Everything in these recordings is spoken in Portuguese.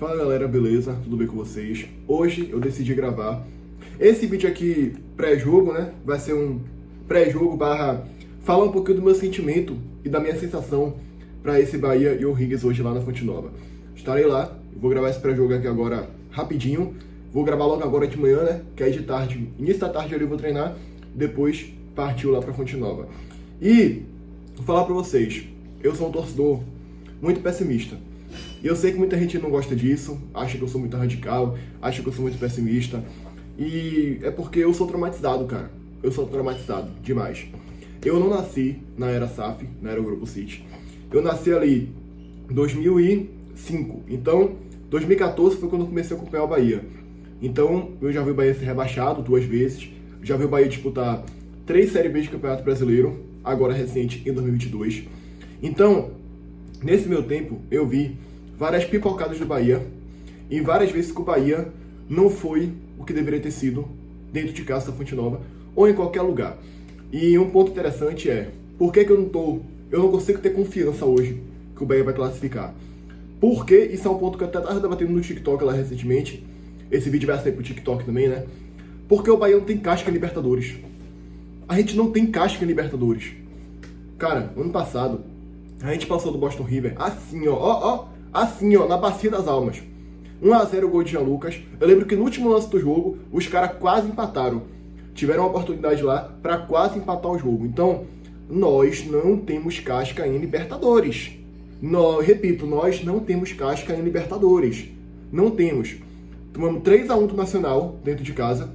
Fala galera, beleza? Tudo bem com vocês? Hoje eu decidi gravar esse vídeo aqui pré-jogo, né? Vai ser um pré-jogo barra falar um pouquinho do meu sentimento e da minha sensação para esse Bahia e O'Higgins hoje lá na Fonte Nova. Estarei lá, vou gravar esse pré-jogo aqui agora rapidinho. Vou gravar logo agora de manhã, né? Que aí de tarde, início da tarde ali eu vou treinar, depois partiu lá pra Fonte Nova. E vou falar pra vocês, eu sou um torcedor muito pessimista. E eu sei que muita gente não gosta disso, acha que eu sou muito radical, acha que eu sou muito pessimista. E é porque eu sou traumatizado, cara. Eu sou traumatizado demais. Eu não nasci na era SAF, na era Grupo City. Eu nasci ali em 2005. Então, 2014 foi quando eu comecei a acompanhar o Bahia. Então, eu já vi o Bahia ser rebaixado 2 vezes. Já vi o Bahia disputar 3 Série B de Campeonato Brasileiro, agora recente, em 2022. Então, nesse meu tempo, eu vi várias pipocadas do Bahia e várias vezes que o Bahia não foi o que deveria ter sido dentro de casa da Fonte Nova ou em qualquer lugar. E um ponto interessante é, por que eu não consigo ter confiança hoje que o Bahia vai classificar? Porque isso é um ponto que eu até estava debatendo no TikTok lá recentemente. Esse vídeo vai sair pro TikTok também, né? Porque o Bahia não tem casca em Libertadores. A gente não tem casca em Libertadores. Cara, ano passado, a gente passou do Boston River assim, assim, na Bacia das Almas. 1-0 o gol de Jean Lucas. Eu lembro que no último lance do jogo, os caras quase empataram. Tiveram uma oportunidade lá para quase empatar o jogo. Então, nós não temos casca em Libertadores. Repito, nós não temos casca em Libertadores. Não temos. Tomamos 3-1 do Nacional dentro de casa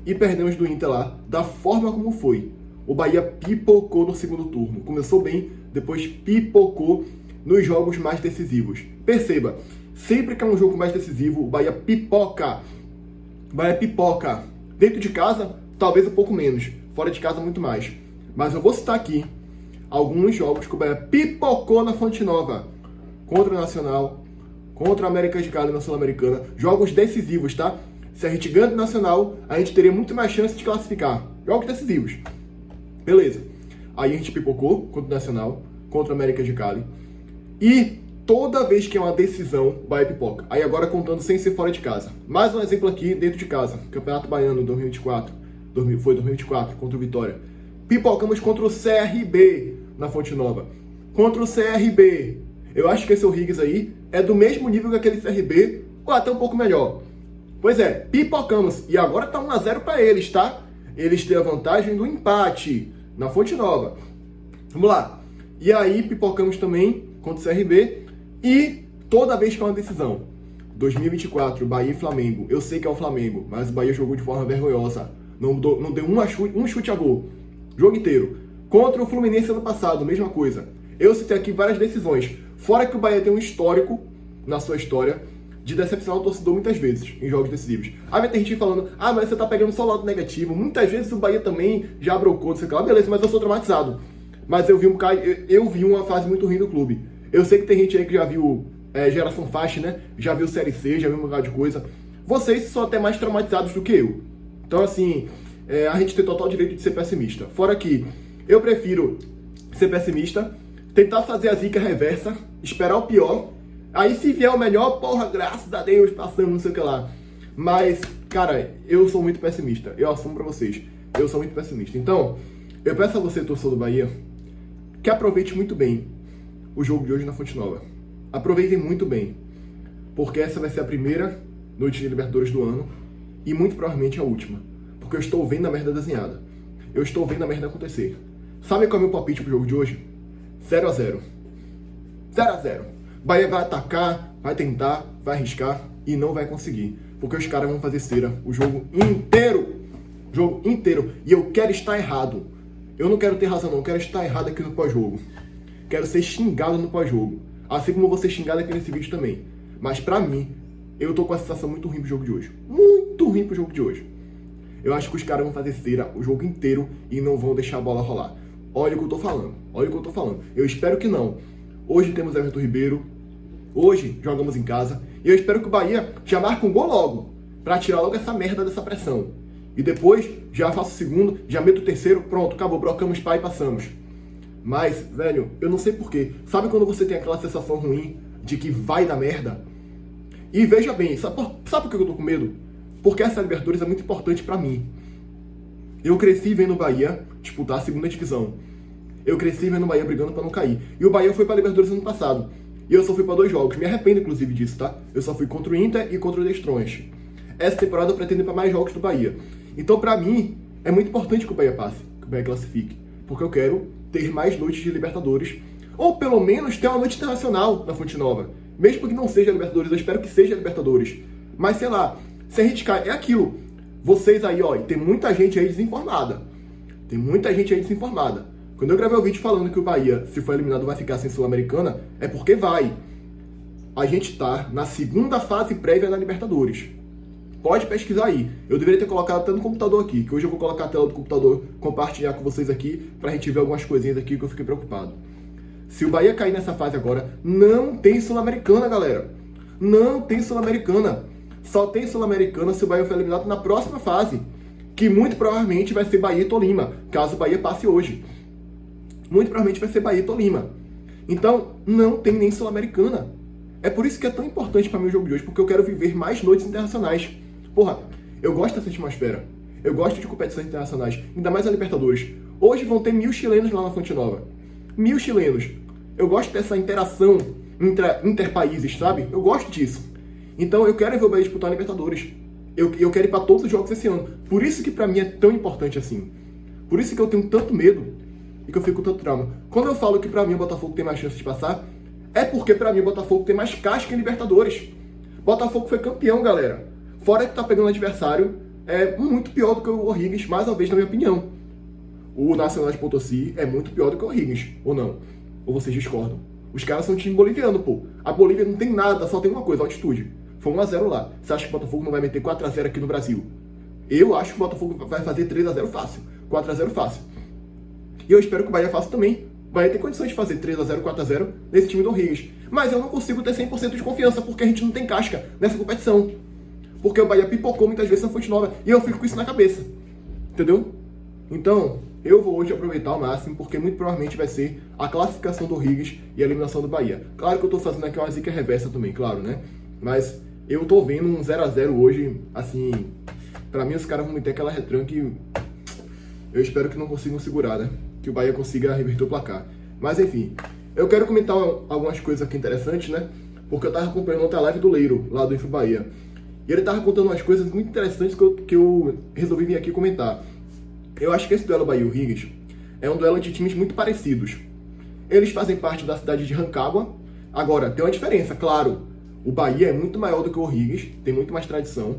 e perdemos do Inter lá da forma como foi. O Bahia pipocou no segundo turno. Começou bem, depois pipocou nos jogos mais decisivos. Perceba, sempre que é um jogo mais decisivo, o Bahia pipoca. O Bahia pipoca. Dentro de casa, talvez um pouco menos. Fora de casa, muito mais. Mas eu vou citar aqui alguns jogos que o Bahia pipocou na Fonte Nova. Contra o Nacional, contra o América de Cali na Sul-Americana. Jogos decisivos, tá? Se a gente ganha do Nacional, a gente teria muito mais chance de classificar. Jogos decisivos. Beleza. Aí a gente pipocou contra o Nacional, contra o América de Cali. E toda vez que é uma decisão, o Bahia pipoca. Aí agora contando sem ser fora de casa. Mais um exemplo aqui dentro de casa. Campeonato Baiano 2024. Foi 2024 contra o Vitória. Pipocamos contra o CRB na Fonte Nova. Contra o CRB. Eu acho que esse O'Higgins aí é do mesmo nível que aquele CRB, ou até um pouco melhor. Pois é, pipocamos. E agora tá 1-0 para eles, tá? Eles têm a vantagem do empate na Fonte Nova. Vamos lá. E aí pipocamos também contra o CRB. E toda vez que é uma decisão. 2024, Bahia e Flamengo. Eu sei que é o Flamengo, mas o Bahia jogou de forma vergonhosa. Não deu um chute a gol. Jogo inteiro. Contra o Fluminense ano passado, mesma coisa. Eu citei aqui várias decisões. Fora que o Bahia tem um histórico, na sua história, de decepcionar o torcedor muitas vezes, em jogos decisivos. Aí vai ter gente falando, mas você tá pegando só o lado negativo. Muitas vezes o Bahia também já brocou, não sei o que lá. Beleza, mas eu sou traumatizado. Mas eu vi uma fase muito ruim do clube. Eu sei que tem gente aí que já viu Geração Faixa, né? Já viu Série C, já viu um bocado de coisa. Vocês são até mais traumatizados do que eu. Então, assim, a gente tem total direito de ser pessimista. Fora que eu prefiro ser pessimista, tentar fazer a zica reversa, esperar o pior. Aí se vier o melhor, porra, graças a Deus, passamos, não sei o que lá. Mas, cara, eu sou muito pessimista. Eu assumo pra vocês. Eu sou muito pessimista. Então, eu peço a você, torcedor do Bahia, que aproveite muito bem o jogo de hoje na Fonte Nova. Aproveitem muito bem. Porque essa vai ser a primeira noite de Libertadores do ano. E muito provavelmente a última. Porque eu estou vendo a merda desenhada. Eu estou vendo a merda acontecer. Sabe qual é o meu palpite pro jogo de hoje? 0-0. 0-0. Bahia vai atacar, vai tentar, vai arriscar e não vai conseguir. Porque os caras vão fazer cera o jogo inteiro. Jogo inteiro. E eu quero estar errado. Eu não quero ter razão não, eu quero estar errado aqui no pós-jogo. Quero ser xingado no pós-jogo. Assim como eu vou ser xingado aqui nesse vídeo também. Mas pra mim, eu tô com a sensação muito ruim pro jogo de hoje. Muito ruim pro jogo de hoje. Eu acho que os caras vão fazer cera o jogo inteiro e não vão deixar a bola rolar. Olha o que eu tô falando. Olha o que eu tô falando. Eu espero que não. Hoje temos Everton Ribeiro. Hoje jogamos em casa. E eu espero que o Bahia já marque um gol logo. Pra tirar logo essa merda dessa pressão. E depois já faço o segundo, já meto o terceiro. Pronto, acabou. Brocamos pá e passamos. Mas, velho, eu não sei porquê. Sabe quando você tem aquela sensação ruim de que vai dar merda? E veja bem, sabe por que eu tô com medo? Porque essa Libertadores é muito importante pra mim. Eu cresci vendo o Bahia disputar a segunda divisão. Eu cresci vendo o Bahia brigando pra não cair. E o Bahia foi pra Libertadores ano passado. E eu só fui pra 2 jogos. Me arrependo, inclusive, disso, tá? Eu só fui contra o Inter e contra o The Strongest. Essa temporada eu pretendo ir pra mais jogos do Bahia. Então, pra mim, é muito importante que o Bahia passe, que o Bahia classifique. Porque eu quero ter mais noites de Libertadores. Ou, pelo menos, ter uma noite internacional na Fonte Nova. Mesmo que não seja Libertadores, eu espero que seja Libertadores. Mas, sei lá, se a gente cai... É aquilo. Vocês aí, ó, e tem muita gente aí desinformada. Tem muita gente aí desinformada. Quando eu gravei o vídeo falando que o Bahia, se for eliminado, vai ficar sem Sul-Americana, é porque vai. A gente tá na segunda fase prévia da Libertadores. Pode pesquisar aí. Eu deveria ter colocado até no computador aqui, que hoje eu vou colocar a tela do computador, compartilhar com vocês aqui, pra gente ver algumas coisinhas aqui que eu fiquei preocupado. Se o Bahia cair nessa fase agora, não tem Sul-Americana, galera. Não tem Sul-Americana. Só tem Sul-Americana se o Bahia for eliminado na próxima fase, que muito provavelmente vai ser Bahia e Tolima, caso o Bahia passe hoje. Muito provavelmente vai ser Bahia e Tolima. Então, não tem nem Sul-Americana. É por isso que é tão importante para mim o jogo de hoje, porque eu quero viver mais noites internacionais. Porra, eu gosto dessa atmosfera. Eu gosto de competições internacionais, ainda mais a Libertadores. Hoje vão ter 1000 chilenos lá na Fonte Nova. 1000 chilenos. Eu gosto dessa interação interpaíses, sabe? Eu gosto disso. Então eu quero ver o Bahia disputar a Libertadores. Eu quero ir para todos os jogos esse ano. Por isso que para mim é tão importante assim. Por isso que eu tenho tanto medo e que eu fico com tanto trauma. Quando eu falo que para mim o Botafogo tem mais chance de passar, é porque para mim o Botafogo tem mais casca em Libertadores. Botafogo foi campeão, galera. Fora que tá pegando um adversário muito pior do que o O'Higgins, mais uma vez, na minha opinião. O Nacional de Potosí é muito pior do que o O'Higgins, ou não? Ou vocês discordam? Os caras são um time boliviano, pô. A Bolívia não tem nada, só tem uma coisa, altitude. Foi 1-0 lá. Você acha que o Botafogo não vai meter 4-0 aqui no Brasil? Eu acho que o Botafogo vai fazer 3-0 fácil. 4-0 fácil. E eu espero que o Bahia faça também. O Bahia tem condições de fazer 3-0, 4-0 nesse time do O'Higgins. Mas eu não consigo ter 100% de confiança, porque a gente não tem casca nessa competição. Porque o Bahia pipocou muitas vezes na Fonte Nova. E eu fico com isso na cabeça. Entendeu? Então, eu vou hoje aproveitar ao máximo, porque muito provavelmente vai ser a classificação do O'Higgins e a eliminação do Bahia. Claro que eu tô fazendo aqui uma zica reversa também, claro, né? Mas eu tô vendo um 0-0 hoje, assim... Pra mim, os caras vão meter aquela retranca e... Eu espero que não consigam segurar, né? Que o Bahia consiga reverter o placar. Mas, enfim, eu quero comentar algumas coisas aqui interessantes, né? Porque eu tava acompanhando outra live do Leiro, lá do Info Bahia. E ele tava contando umas coisas muito interessantes que eu resolvi vir aqui comentar. Eu acho que esse duelo Bahia e O'Higgins é um duelo de times muito parecidos. Eles fazem parte da cidade de Rancagua. Agora, tem uma diferença, claro. O Bahia é muito maior do que o O'Higgins, tem muito mais tradição.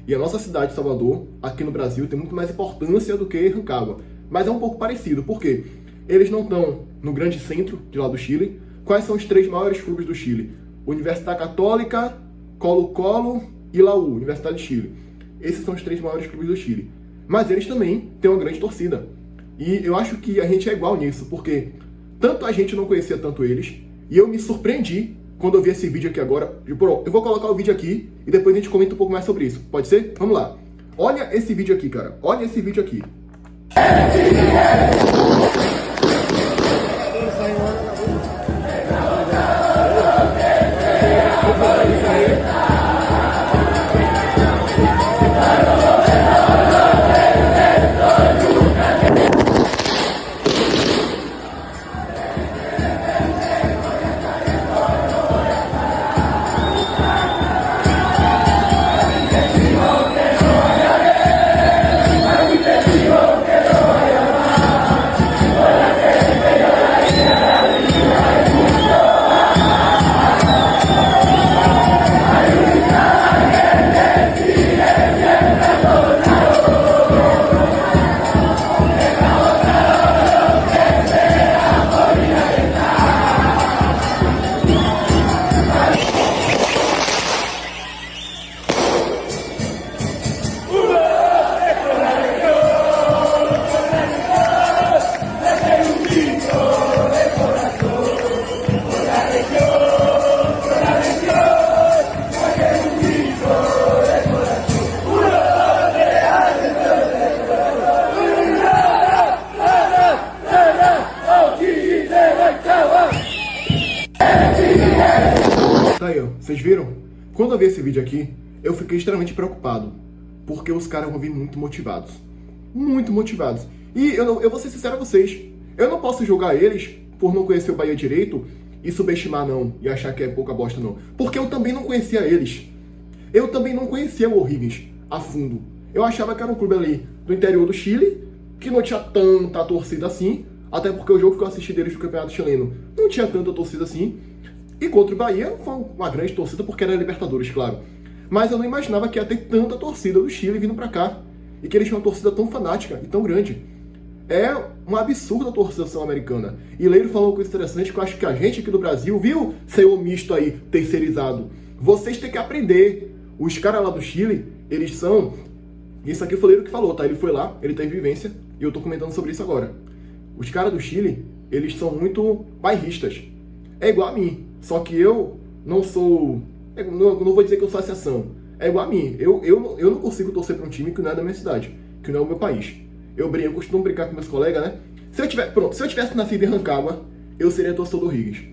E a nossa cidade, Salvador, aqui no Brasil, tem muito mais importância do que Rancagua. Mas é um pouco parecido, por quê? Eles não estão no grande centro de lá do Chile. Quais são os 3 maiores clubes do Chile? Universidade Católica, Colo-Colo e Laú, Universidade de Chile. Esses são os 3 maiores clubes do Chile. Mas eles também têm uma grande torcida. E eu acho que a gente é igual nisso, porque tanto a gente não conhecia tanto eles, e eu me surpreendi quando eu vi esse vídeo aqui agora. Eu vou colocar o vídeo aqui e depois a gente comenta um pouco mais sobre isso. Pode ser? Vamos lá. Olha esse vídeo aqui, cara. Olha esse vídeo aqui. Tá aí, ó. Vocês viram? quando eu vi esse vídeo aqui, eu fiquei extremamente preocupado, porque os caras vão vir muito motivados. Muito motivados. E eu vou ser sincero a vocês, eu não posso julgar eles por não conhecer o Bahia direito e subestimar não, e achar que é pouca bosta não. Porque eu também não conhecia eles. Eu também não conhecia o O'Higgins a fundo. Eu achava que era um clube ali do interior do Chile, que não tinha tanta torcida assim, até porque o jogo que eu assisti deles do Campeonato Chileno não tinha tanta torcida assim. E contra o Bahia foi uma grande torcida porque era Libertadores, claro. Mas eu não imaginava que ia ter tanta torcida do Chile vindo pra cá. E que eles tinham uma torcida tão fanática e tão grande. É uma absurda a torcida sul-americana. E Leiro falou uma coisa interessante que eu acho que a gente aqui do Brasil, viu, senhor misto aí, terceirizado, vocês têm que aprender. Os caras lá do Chile, eles são... Isso aqui foi o Leiro que falou, tá? Ele foi lá, ele teve vivência, e eu tô comentando sobre isso agora. Os caras do Chile, eles são muito bairristas. É igual a mim, só que eu não sou... Não vou dizer que eu sou exceção. É igual a mim. Eu não consigo torcer para um time que não é da minha cidade, que não é o meu país. Eu costumo brincar com meus colegas, né? Se eu tivesse nascido em Rancagua, eu seria torcedor do O'Higgins.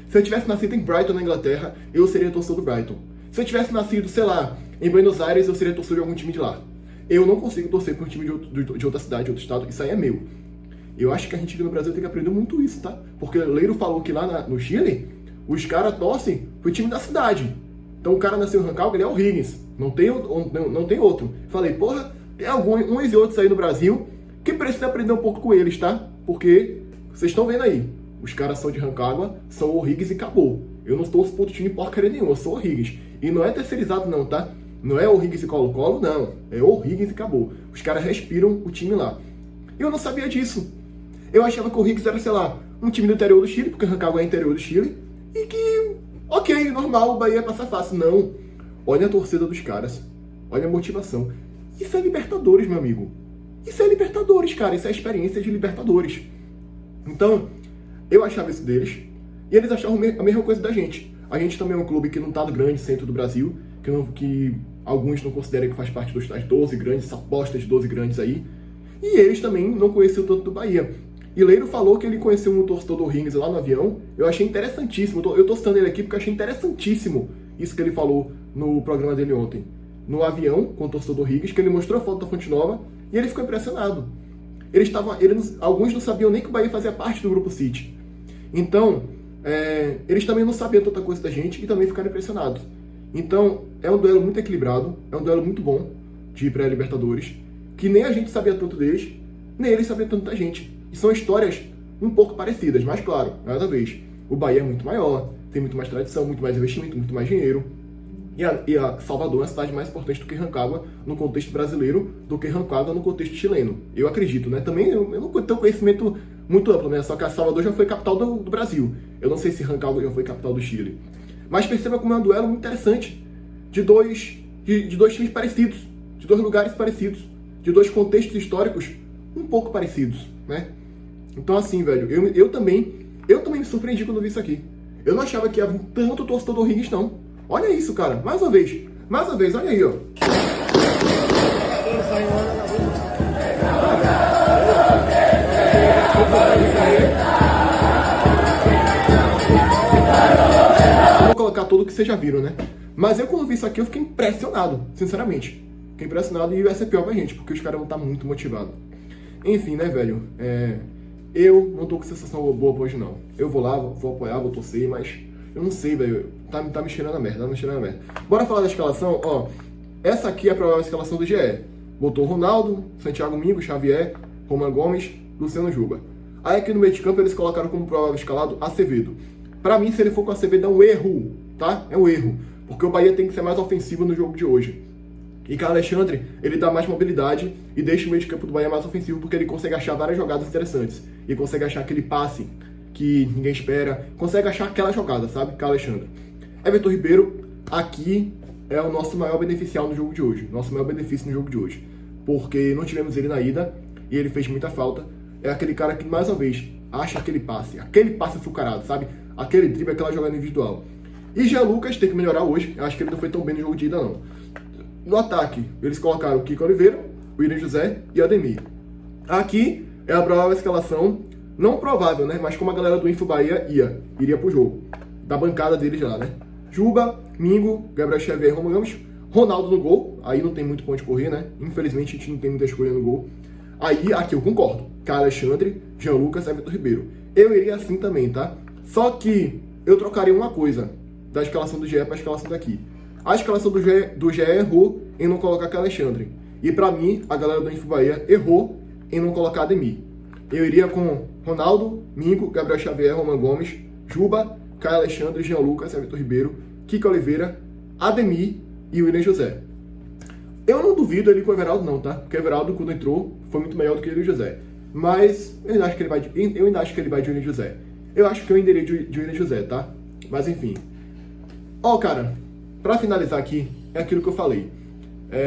Se eu tivesse nascido em Brighton, na Inglaterra, eu seria torcedor do Brighton. Se eu tivesse nascido, sei lá, em Buenos Aires, eu seria torcedor de algum time de lá. Eu não consigo torcer para um time de outra cidade, de outro estado. Isso aí é meu. Eu acho que a gente aqui no Brasil tem que aprender muito isso, tá? Porque o Leiro falou que lá no Chile, os caras torcem pro time da cidade. Então o cara nasceu em Rancagua, ele é o O'Higgins. Não tem outro. Falei, porra, tem uns e outros aí no Brasil que precisa aprender um pouco com eles, tá? Porque vocês estão vendo aí, os caras são de Rancagua, são o O'Higgins e acabou. Eu não torço pro outro time porcaria nenhuma, eu sou o O'Higgins. E não é terceirizado não, tá? Não é o O'Higgins e Colo-Colo, não. É o O'Higgins e acabou. Os caras respiram o time lá. Eu não sabia disso. Eu achava que o O'Higgins era, sei lá, um time do interior do Chile, porque Rancagua é interior do Chile, e que, ok, normal, o Bahia passa fácil. Não. Olha a torcida dos caras. Olha a motivação. Isso é Libertadores, meu amigo. Isso é Libertadores, cara. Isso é a experiência de Libertadores. Então, eu achava isso deles, e eles achavam a mesma coisa da gente. A gente também é um clube que não tá no grande centro do Brasil, que alguns não consideram que faz parte das 12 grandes, essa aposta de 12 grandes aí. E eles também não conheciam tanto do Bahia. E Leiro falou que ele conheceu um torcedor do O'Higgins lá no avião. Eu achei interessantíssimo. Eu tô citando ele aqui porque eu achei interessantíssimo isso que ele falou no programa dele ontem. No avião, com o torcedor do O'Higgins, que ele mostrou a foto da Fonte Nova e ele ficou impressionado. Alguns não sabiam nem que o Bahia fazia parte do Grupo City. Então, eles também não sabiam tanta coisa da gente e também ficaram impressionados. Então, é um duelo muito equilibrado, é um duelo muito bom de pré-Libertadores, que nem a gente sabia tanto deles, nem eles sabiam tanto da gente. E são histórias um pouco parecidas, mas claro, cada vez, o Bahia é muito maior, tem muito mais tradição, muito mais investimento, muito mais dinheiro. E a Salvador é uma cidade mais importante do que Rancagua no contexto brasileiro, do que Rancagua no contexto chileno. Eu acredito, né? Também eu não tenho conhecimento muito amplo, né? Só que a Salvador já foi capital do Brasil. Eu não sei se Rancagua já foi capital do Chile. Mas perceba como é um duelo muito interessante de dois times parecidos, de dois lugares parecidos, de dois contextos históricos um pouco parecidos, né? Então assim, velho, eu também me surpreendi quando vi isso aqui. Eu não achava que ia vir tanto torcedor do O'Higgins, não. Olha isso, cara. Mais uma vez, olha aí, ó. Vou colocar tudo que vocês já viram, né? Mas eu, quando vi isso aqui, eu fiquei impressionado, sinceramente. Fiquei impressionado e vai ser pior pra gente, porque os caras vão estar muito motivados. Enfim, né, velho? Eu não tô com sensação boa pra hoje, não. Eu vou lá, vou apoiar, vou torcer, mas eu não sei, velho. Tá me cheirando a merda, Bora falar da escalação? Ó, essa aqui é a provável escalação do GE. Botou Ronaldo, Santiago Mingo, Xavier, Roman Gomes, Luciano Juba. Aí aqui no meio de campo eles colocaram como provável escalado Acevedo. Pra mim, se ele for com Acevedo, é um erro, tá? É um erro. Porque o Bahia tem que ser mais ofensivo no jogo de hoje. E que Alexandre, ele dá mais mobilidade e deixa o meio de campo do Bahia mais ofensivo porque ele consegue achar várias jogadas interessantes. E consegue achar aquele passe que ninguém espera. Consegue achar aquela jogada, sabe? Que Alexandre. Everton Ribeiro, aqui é o nosso maior beneficial no jogo de hoje. Nosso maior benefício no jogo de hoje. Porque não tivemos ele na ida e ele fez muita falta. É aquele cara que, mais uma vez, acha aquele passe açucarado, sabe? Aquele drible, aquela jogada individual. E Jean Lucas tem que melhorar hoje. Eu acho que ele não foi tão bem no jogo de ida, não. No ataque, eles colocaram o Kiko Oliveira, o William José e o Ademir. Aqui é a provável escalação, não provável, né? Mas como a galera do Info Bahia iria pro jogo. Da bancada deles lá, né? Juba, Mingo, Gabriel Xavier, Roman Gomes, Ronaldo no gol. Aí não tem muito pra onde correr, né? Infelizmente a gente não tem muita escolha no gol. Aí, aqui eu concordo. Caio Alexandre, Jean Lucas, Everton Ribeiro. Eu iria assim também, tá? Só que eu trocaria uma coisa da escalação do GE pra escalação daqui. A escalação do GE errou em não colocar Caio Alexandre. E pra mim, a galera do Info Bahia errou em não colocar Ademir. Eu iria com Ronaldo, Mingo, Gabriel Xavier, Roman Gomes, Juba, Caio Alexandre, Jean Lucas, Everton Ribeiro, Kiko Oliveira, Ademir e William José. Eu não duvido ele com o Everaldo não, tá? Porque o Everaldo, quando entrou, foi muito melhor do que o William José. Mas eu ainda acho que ele vai de William José. Eu acho que eu ainda iria de William José, tá? Mas enfim. Ó, cara, pra finalizar aqui, é aquilo que eu falei.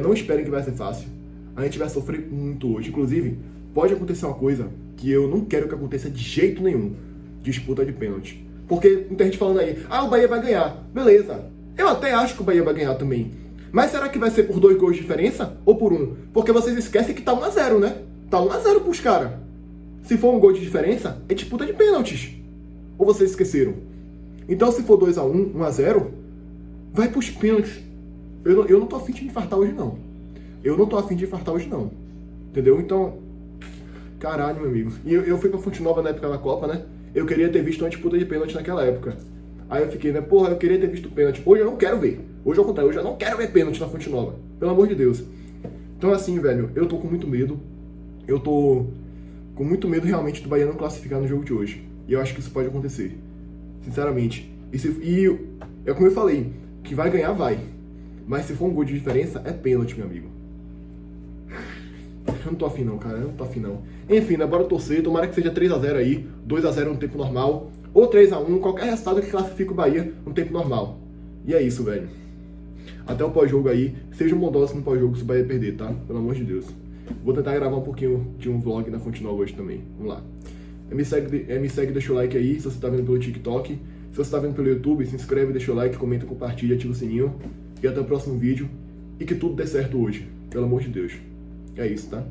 Não esperem que vai ser fácil. A gente vai sofrer muito hoje. Inclusive, pode acontecer uma coisa que eu não quero que aconteça de jeito nenhum. Disputa de pênalti. Porque muita gente falando aí, o Bahia vai ganhar. Beleza. Eu até acho que o Bahia vai ganhar também. Mas será que vai ser por 2 gols de diferença ou por 1? Porque vocês esquecem que tá 1-0, né? Tá 1-0 pros caras. Se for 1 gol de diferença, é disputa de pênaltis. Ou vocês esqueceram? Então, se for 2-1, 1-0, vai pros pênaltis. Eu não tô afim de infartar hoje, não. Entendeu? Então, caralho, meu amigo. E eu fui pra Fonte Nova na época da Copa, né? Eu queria ter visto uma disputa de pênalti naquela época. Aí eu fiquei, né? Porra, eu queria ter visto pênalti. Hoje eu não quero ver. Hoje ao contrário, hoje eu não quero ver pênalti na Fonte Nova. Pelo amor de Deus. Então assim, velho, eu tô com muito medo. Eu tô com muito medo realmente do Bahia não classificar no jogo de hoje. E eu acho que isso pode acontecer. Sinceramente. E é como eu falei, que vai ganhar, vai. Mas se for um gol de diferença, é pênalti, meu amigo. Eu não tô afim não, cara. Eu não tô afim não. Enfim, né? Bora torcer. Tomara que seja 3-0 aí. 2-0 no tempo normal. Ou 3-1. Qualquer resultado que classifique o Bahia no tempo normal. E é isso, velho. Até o pós-jogo aí. Sejam bondosos no pós-jogo se o Bahia perder, tá? Pelo amor de Deus. Vou tentar gravar um pouquinho de um vlog na Fonte Nova hoje também. Vamos lá. Me segue, deixa o like aí se você tá vendo pelo TikTok. Se você tá vendo pelo YouTube, se inscreve, deixa o like, comenta, compartilha, ativa o sininho. E até o próximo vídeo. E que tudo dê certo hoje. Pelo amor de Deus. É isso, tá?